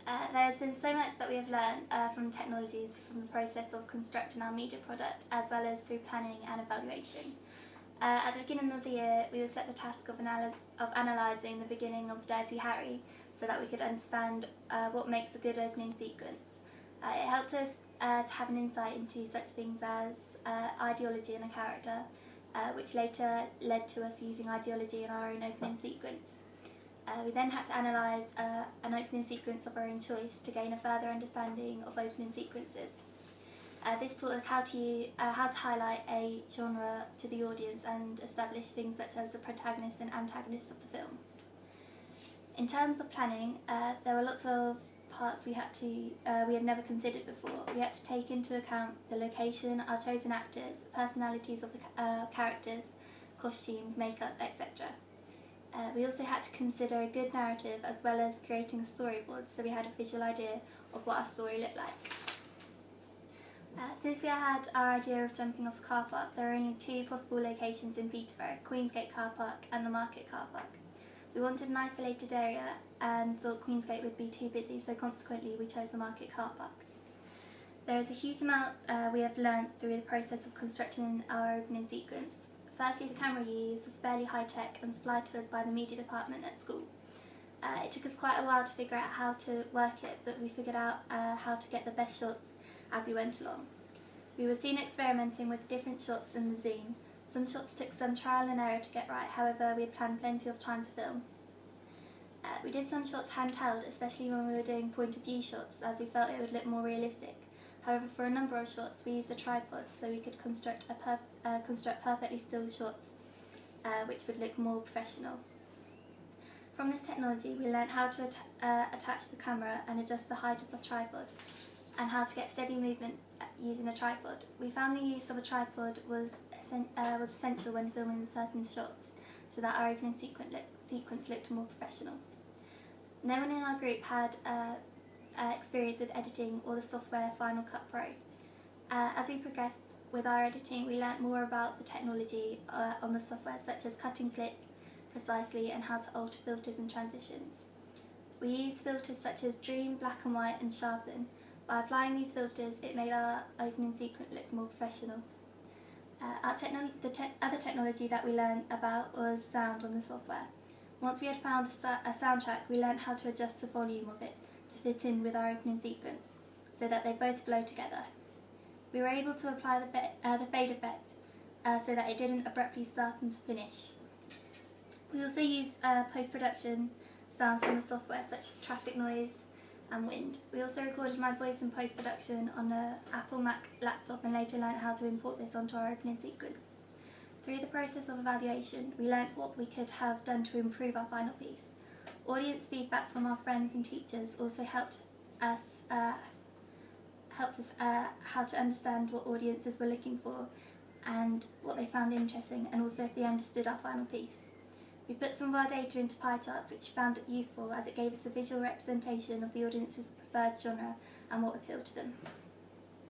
There has been so much that we have learned from technologies from the process of constructing our media product as well as through planning and evaluation. At the beginning of the year, we were set the task of analysing the beginning of Dirty Harry so that we could understand what makes a good opening sequence. It helped us to have an insight into such things as ideology in a character, which later led to us using ideology in our own opening sequence. We then had to analyse an opening sequence of our own choice to gain a further understanding of opening sequences. This taught us how to highlight a genre to the audience and establish things such as the protagonist and antagonist of the film. In terms of planning, there were lots of parts we had never considered before. We had to take into account the location, our chosen actors, personalities of the characters, costumes, makeup, etc. We also had to consider a good narrative as well as creating a storyboard so we had a visual idea of what our story looked like. Since we had our idea of jumping off a car park, there are only two possible locations in Peterborough, Queensgate Car Park and the Market Car Park. We wanted an isolated area and thought Queensgate would be too busy, so consequently we chose the Market Car Park. There is a huge amount we have learnt through the process of constructing our opening sequence. Firstly, the camera we used was fairly high-tech and supplied to us by the media department at school. It took us quite a while to figure out how to work it, but we figured out how to get the best shots as we went along. We were soon experimenting with different shots in the zoom. Some shots took some trial and error to get right, however we had planned plenty of time to film. We did some shots handheld, especially when we were doing point of view shots, as we felt it would look more realistic. However, for a number of shots we used a tripod so we could construct perfectly still shots which would look more professional. From this technology we learnt how to attach the camera and adjust the height of the tripod, and how to get steady movement using a tripod. We found the use of a tripod was essential when filming certain shots so that our opening sequence looked more professional. No one in our group had experience with editing or the software Final Cut Pro. As we progressed with our editing, we learnt more about the technology on the software, such as cutting clips precisely and how to alter filters and transitions. We used filters such as Dream, Black and White and Sharpen. By applying these filters, it made our opening sequence look more professional. The other technology that we learned about was sound on the software. Once we had found a soundtrack, we learnt how to adjust the volume of it to fit in with our opening sequence, so that they both flow together. We were able to apply the fade effect so that it didn't abruptly start and finish. We also used post-production sounds from the software, such as traffic noise and wind. We also recorded my voice in post-production on an Apple Mac laptop and later learnt how to import this onto our opening sequence. Through the process of evaluation, we learnt what we could have done to improve our final piece. Audience feedback from our friends and teachers also helped us how to understand what audiences were looking for and what they found interesting, and also if they understood our final piece. We put some of our data into pie charts, which we found useful as it gave us a visual representation of the audience's preferred genre and what appealed to them.